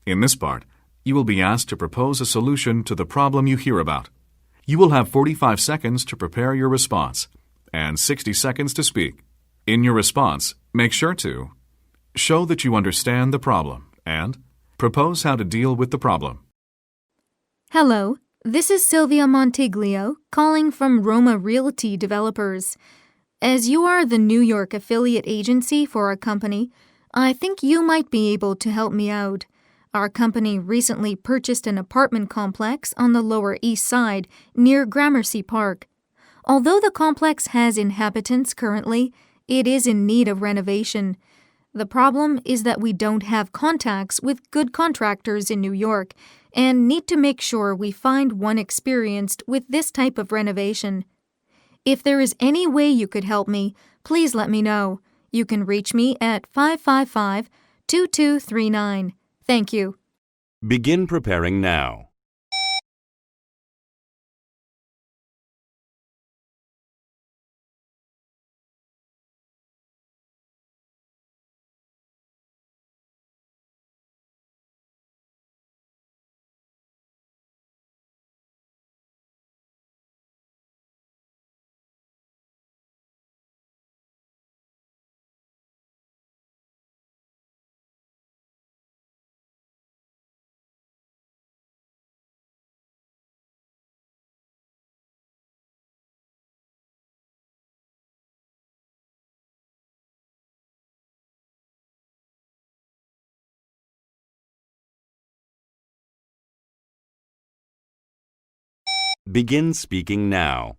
In this part, you will be asked to propose a solution to the problem you hear about. You will have 45 seconds to prepare your response and 60 seconds to speak. In your response, make sure to show that you understand the problem and propose how to deal with the problem. Hello, this is Sylvia Montiglio calling from Roma Realty Developers. As you are the New York affiliate agency for our company, I think you might be able to help me out. Our company recently purchased an apartment complex on the Lower East Side near Gramercy Park. Although the complex has inhabitants currently, it is in need of renovation. The problem is that we don't have contacts with good contractors in New York and need to make sure we find one experienced with this type of renovation. If there is any way you could help me, please let me know. You can reach me at 555-2239. Thank you. Begin preparing now. Begin speaking now.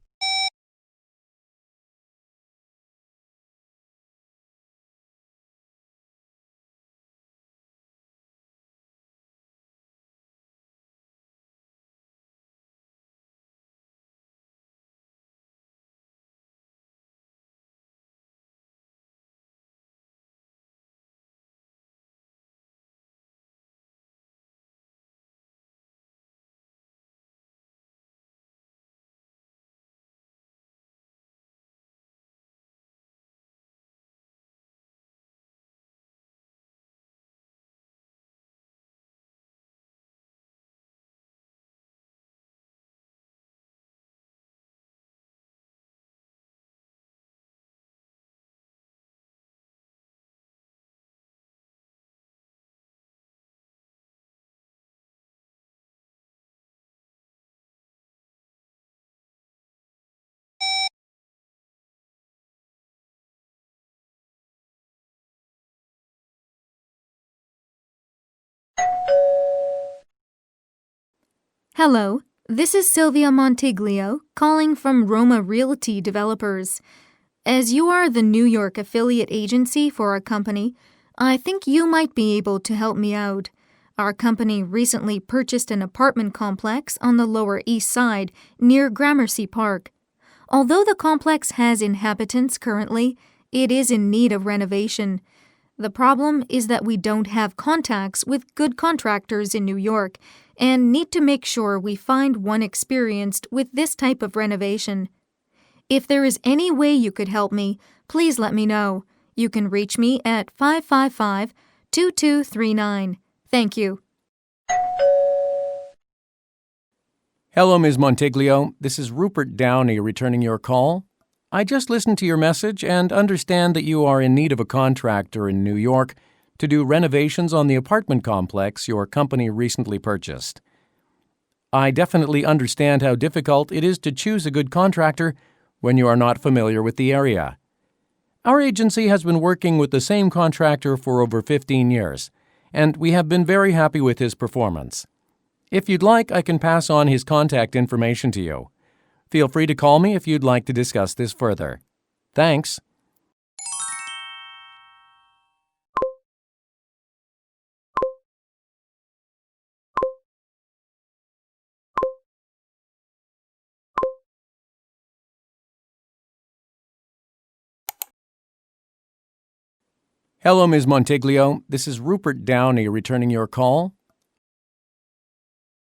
Hello, this is Sylvia Montiglio calling from Roma Realty Developers. As you are the New York affiliate agency for our company, I think you might be able to help me out. Our company recently purchased an apartment complex on the Lower East Side near Gramercy Park. Although the complex has inhabitants currently, it is in need of renovation. The problem is that we don't have contacts with good contractors in New York and need to make sure we find one experienced with this type of renovation. If there is any way you could help me, please let me know. You can reach me at 555-2239. Thank you. Hello, Ms. Montiglio. This is Rupert Downey returning your call. I just listened to your message and understand that you are in need of a contractor in New York to do renovations on the apartment complex your company recently purchased. I definitely understand how difficult it is to choose a good contractor when you are not familiar with the area. Our agency has been working with the same contractor for over 15 years, and we have been very happy with his performance. If you'd like, I can pass on his contact information to you. Feel free to call me if you'd like to discuss this further. Thanks. Hello, Ms. Montiglio. This is Rupert Downey returning your call.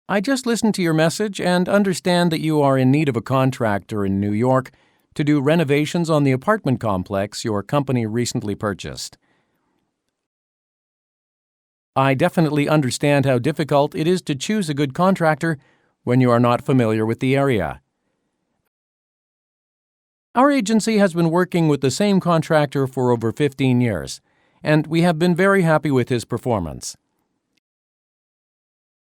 I just listened to your message and understand that you are in need of a contractor in New York to do renovations on the apartment complex your company recently purchased. I definitely understand how difficult it is to choose a good contractor when you are not familiar with the area. Our agency has been working with the same contractor for over 15 years, and we have been very happy with his performance.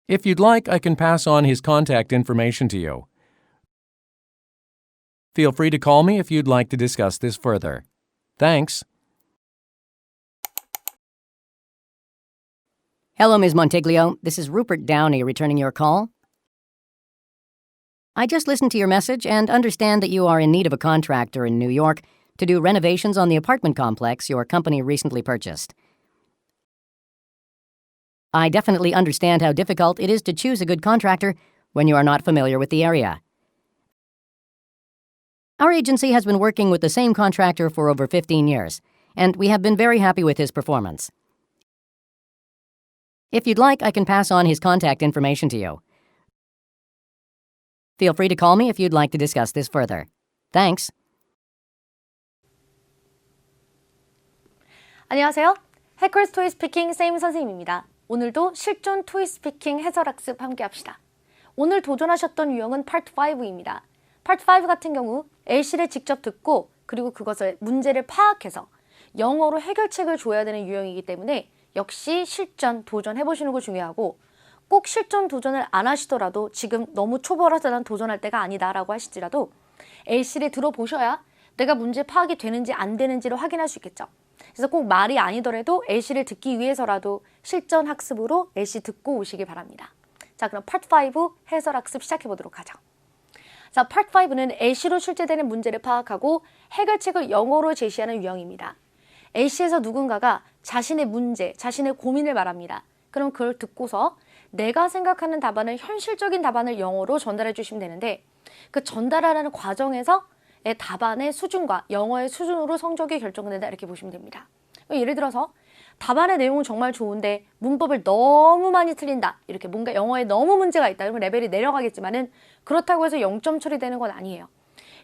If you'd like, I can pass on his contact information to you. Feel free to call me if you'd like to discuss this further. Thanks. Hello, Ms. Montiglio. This is Rupert Downey returning your call. I just listened to your message and understand that you are in need of a contractor in New York to do renovations on the apartment complex your company recently purchased. I definitely understand how difficult it is to choose a good contractor when you are not familiar with the area. Our agency has been working with the same contractor for over 15 years, and we have been very happy with his performance. If you'd like, I can pass on his contact information to you. Feel free to call me if you'd like to discuss this further. Thanks. 안녕하세요. 해커스 토이 스피킹 쌤 선생님입니다. 오늘도 실존 토이 스피킹 해설학습 함께 합시다. 오늘 도전하셨던 유형은 파트 5입니다. 파트 5 같은 경우 A씨를 직접 듣고 그리고 그것을 문제를 파악해서 영어로 해결책을 줘야 되는 유형이기 때문에 역시 실전 도전해보시는 거 중요하고 꼭 실전 도전을 안 하시더라도 지금 너무 초보라서 난 도전할 때가 아니다라고 하실지라도 A씨를 들어보셔야 내가 문제 파악이 되는지 안 되는지를 확인할 수 있겠죠. 그래서 꼭 말이 아니더라도 A씨를 듣기 위해서라도 실전 학습으로 A씨 듣고 오시기 바랍니다. 자, 그럼 파트 5 해설 학습 시작해 보도록 하죠. 자, 파트 5는 A씨로 출제되는 문제를 파악하고 해결책을 영어로 제시하는 유형입니다. A씨에서 누군가가 자신의 문제, 자신의 고민을 말합니다. 그럼 그걸 듣고서 내가 생각하는 답안을 현실적인 답안을 영어로 전달해 주시면 되는데 그 전달하는 과정에서 답안의 수준과 영어의 수준으로 성적이 결정된다 이렇게 보시면 됩니다. 예를 들어서 답안의 내용은 정말 좋은데 문법을 너무 많이 틀린다. 이렇게 뭔가 영어에 너무 문제가 있다. 그러면 레벨이 내려가겠지만은 그렇다고 해서 0점 처리되는 건 아니에요.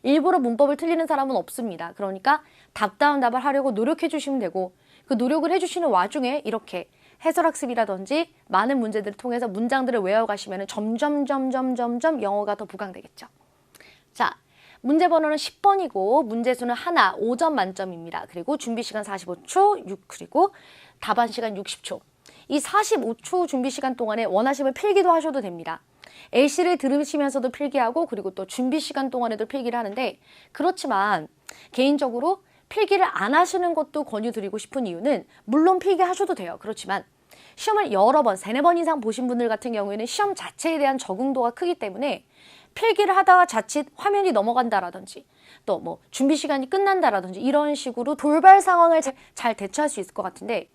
일부러 문법을 틀리는 사람은 없습니다. 그러니까 답다운 답을 하려고 노력해 주시면 되고 그 노력을 해주시는 와중에 이렇게 해설학습이라든지 많은 문제들을 통해서 문장들을 외워가시면 점점 영어가 더 부강되겠죠. 자, 문제 번호는 10번이고 문제수는 하나, 5점 만점입니다. 그리고 준비시간 45초, 그리고 답안시간 60초. 이 45초 준비시간 동안에 원하시면 필기도 하셔도 됩니다. A씨를 들으시면서도 필기하고 그리고 또 준비시간 동안에도 필기를 하는데 그렇지만 개인적으로 필기를 안 하시는 것도 권유드리고 싶은 이유는 물론 필기하셔도 돼요. 그렇지만 시험을 여러 번, 3-4번 이상 보신 분들 같은 경우에는 시험 자체에 대한 적응도가 크기 때문에 필기를 하다가 자칫 화면이 넘어간다라든지 또 뭐 준비 시간이 끝난다라든지 이런 식으로 돌발 상황을 잘 대처할 수 있을 것 같은데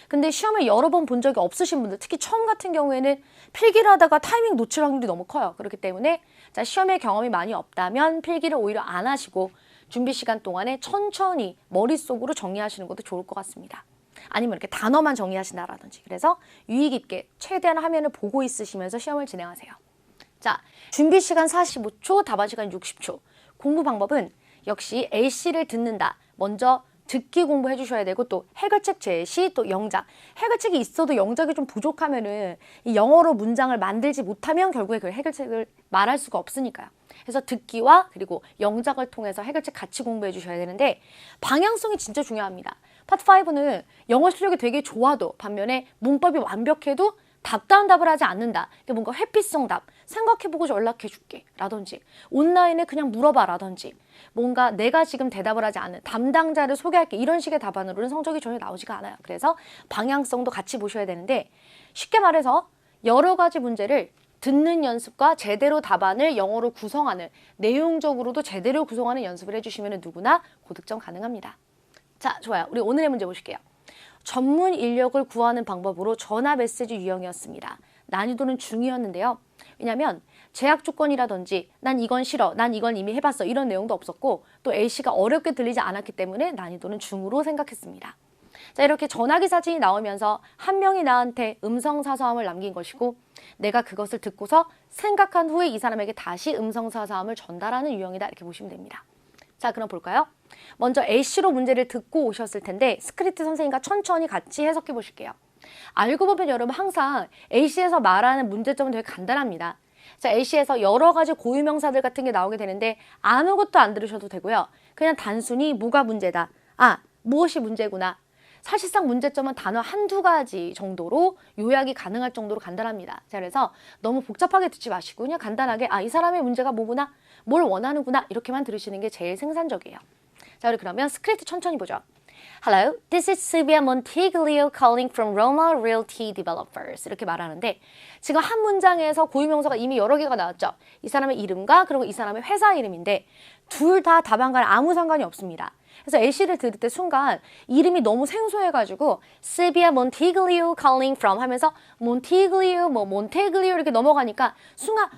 근데 시험을 여러 번 본 적이 없으신 분들 특히 처음 같은 경우에는 필기를 하다가 타이밍 놓칠 확률이 너무 커요. 그렇기 때문에 자, 시험에 경험이 많이 없다면 필기를 오히려 안 하시고 준비 시간 동안에 천천히 머릿속으로 정리하시는 것도 좋을 것 같습니다. 아니면 이렇게 단어만 정리하신다라든지 그래서 유의 깊게 최대한 화면을 보고 있으시면서 시험을 진행하세요. 자, 준비 시간 45초, 답안 시간 60초. 공부 방법은 역시 A씨를 듣는다. 먼저 듣기 공부해 주셔야 되고 또 해결책 제시, 또 영작. 해결책이 있어도 영작이 좀 부족하면은 이 영어로 문장을 만들지 못하면 결국에 그 해결책을 말할 수가 없으니까요. 그래서 듣기와 그리고 영작을 통해서 해결책 같이 공부해 주셔야 되는데 방향성이 진짜 중요합니다. 파트 5는 영어 실력이 되게 좋아도 반면에 문법이 완벽해도 답다운 답을 하지 않는다. 뭔가 회피성 답, 생각해보고 연락해줄게 라든지 온라인에 그냥 물어봐 라든지 뭔가 내가 지금 대답을 하지 않는 담당자를 소개할게 이런 식의 답안으로는 성적이 전혀 나오지가 않아요. 그래서 방향성도 같이 보셔야 되는데 쉽게 말해서 여러 가지 문제를 듣는 연습과 제대로 답안을 영어로 구성하는 내용적으로도 제대로 구성하는 연습을 해주시면 누구나 고득점 가능합니다. 자, 좋아요. 우리 오늘의 문제 보실게요. 전문 인력을 구하는 방법으로 전화 메시지 유형이었습니다. 난이도는 중이었는데요. 왜냐하면 제약 조건이라든지 난 이건 싫어, 난 이건 이미 해봤어 이런 내용도 없었고 또 A씨가 어렵게 들리지 않았기 때문에 난이도는 중으로 생각했습니다. 자, 이렇게 전화기 사진이 나오면서 한 명이 나한테 음성사서함을 남긴 것이고 내가 그것을 듣고서 생각한 후에 이 사람에게 다시 음성사서함을 전달하는 유형이다 이렇게 보시면 됩니다. 자, 그럼 볼까요? 먼저 A씨로 문제를 듣고 오셨을 텐데 스크립트 선생님과 천천히 같이 해석해 보실게요. 알고 보면 여러분 항상 A시에서 말하는 문제점은 되게 간단합니다. 자, A시에서 여러 가지 고유명사들 같은 게 나오게 되는데 아무것도 안 들으셔도 되고요. 그냥 단순히 뭐가 문제다. 아, 무엇이 문제구나. 사실상 문제점은 단어 한두 가지 정도로 요약이 가능할 정도로 간단합니다. 자, 그래서 너무 복잡하게 듣지 마시고 그냥 간단하게 이 사람의 문제가 뭐구나, 뭘 원하는구나 이렇게만 들으시는 게 제일 생산적이에요. 자, 우리 그러면 스크립트 천천히 보죠. Hello, this is Sylvia Montiglio calling from Roma Realty Developers. 이렇게 말하는데 지금 한 문장에서 고유명사가 이미 여러 개가 나왔죠. 이 사람의 이름과 그리고 이 사람의 회사 이름인데 둘 다 답안과는 아무 상관이 없습니다. 그래서 A씨를 들을 때 순간 이름이 너무 생소해가지고 Sylvia Montiglio calling from 하면서 Montiglio, Monteglio 이렇게 넘어가니까 순간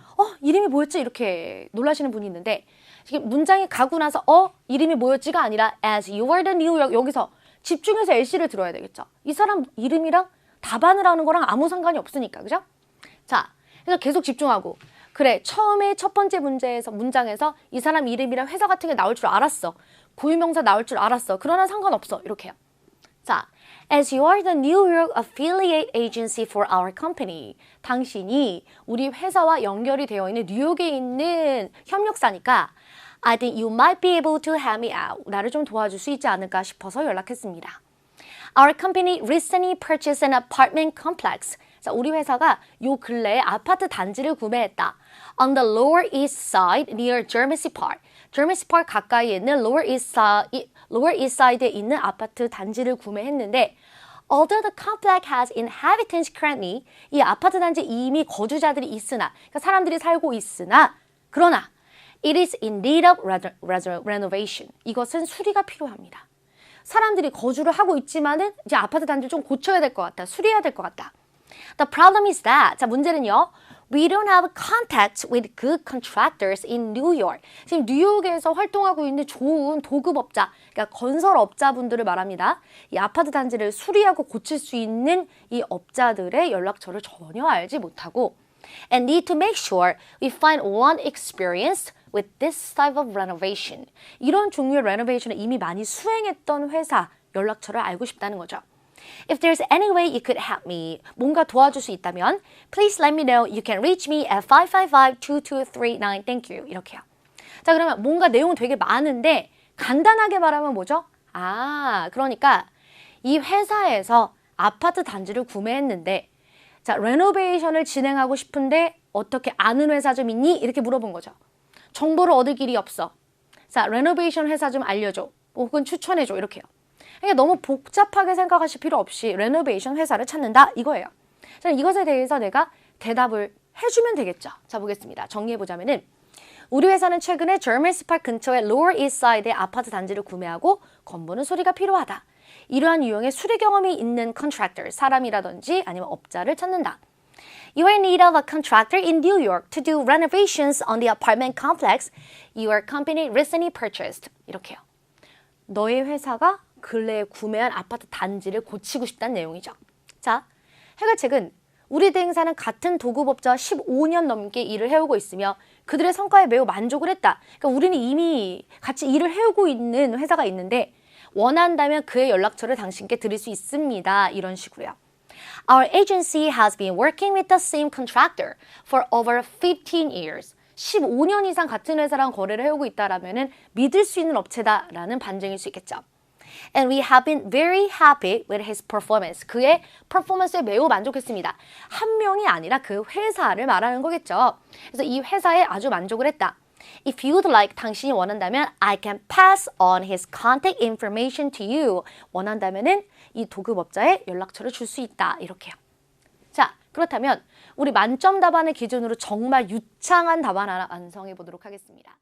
이름이 뭐였지? 이렇게 놀라시는 분이 있는데 지금 문장이 가고 나서 이름이 뭐였지가 아니라 As you are the New York 여기서 집중해서 A씨를 들어야 되겠죠. 이 사람 이름이랑 답안을 하는 거랑 아무 상관이 없으니까 그죠? 자, 그래서 계속 집중하고 그래 처음에 첫 번째 문장에서 이 사람 이름이랑 회사 같은 게 나올 줄 알았어. 고유명사 나올 줄 알았어. 그러나 상관없어. 이렇게요. 자, as you are the New York affiliate agency for our company. 당신이 우리 회사와 연결이 되어 있는 뉴욕에 있는 협력사니까 I think you might be able to help me out. 나를 좀 도와줄 수 있지 않을까 싶어서 연락했습니다. Our company recently purchased an apartment complex. 자, 우리 회사가 요 근래에 아파트 단지를 구매했다. On the Lower East Side near Germacy Park. Germacy Park 가까이에 있는 Lower East Side에 있는 아파트 단지를 구매했는데 Although the complex has inhabitants currently, 이 아파트 단지에 이미 거주자들이 있으나, 그러니까 사람들이 살고 있으나, 그러나 it is in need of renovation. 이것은 수리가 필요합니다. 사람들이 거주를 하고 있지만은 이제 아파트 단지를 좀 고쳐야 될 것 같다. 수리해야 될 것 같다. The problem is that, 자, 문제는요. We don't have contacts with good contractors in New York. 지금 뉴욕에서 활동하고 있는 좋은 도급업자, 그러니까 건설업자분들을 말합니다. 이 아파트 단지를 수리하고 고칠 수 있는 이 업자들의 연락처를 전혀 알지 못하고 and need to make sure we find one experienced with this type of renovation. 이런 종류의 renovation을 이미 많이 수행했던 회사 연락처를 알고 싶다는 거죠. If there's any way you could help me, 뭔가 도와줄 수 있다면 please let me know. You can reach me at 555-2239. Thank you. 이렇게요. 자, 그러면 뭔가 내용은 되게 많은데 간단하게 말하면 뭐죠? 그러니까 이 회사에서 아파트 단지를 구매했는데 자, 레노베이션을 진행하고 싶은데 어떻게 아는 회사 좀 있니? 이렇게 물어본 거죠. 정보를 얻을 길이 없어. 자, 레노베이션 회사 좀 알려줘. 혹은 추천해줘. 이렇게요. 그러니까 너무 복잡하게 생각하실 필요 없이 레노베이션 회사를 찾는다 이거예요. 자, 이것에 대해서 내가 대답을 해주면 되겠죠. 자, 보겠습니다. 정리해보자면은 우리 회사는 최근에 저메시 파크 근처의 Lower East Side의 아파트 단지를 구매하고 건물은 수리가 필요하다. 이러한 유형의 수리 경험이 있는 contractor, 사람이라든지 아니면 업자를 찾는다. You are in need of a contractor in New York to do renovations on the apartment complex your company recently purchased. 이렇게요. 너의 회사가 근래에 구매한 아파트 단지를 고치고 싶다는 내용이죠. 자, 해결책은 우리 대행사는 같은 도급업자와 15년 넘게 일을 해오고 있으며 그들의 성과에 매우 만족을 했다. 그러니까 우리는 이미 같이 일을 해오고 있는 회사가 있는데 원한다면 그의 연락처를 당신께 드릴 수 있습니다. 이런 식으로요. Our agency has been working with the same contractor for over 15 years. 15년 이상 같은 회사랑 거래를 해오고 있다라면은 믿을 수 있는 업체다라는 반증일 수 있겠죠. And we have been very happy with his performance. 그의 퍼포먼스에 매우 만족했습니다. 한 명이 아니라 그 회사를 말하는 거겠죠. 그래서 이 회사에 아주 만족을 했다. If you'd like, 당신이 원한다면 I can pass on his contact information to you. 원한다면은 이 도급업자의 연락처를 줄 수 있다. 이렇게요. 자, 그렇다면 우리 만점 답안을 기준으로 정말 유창한 답안 하나 완성해 보도록 하겠습니다.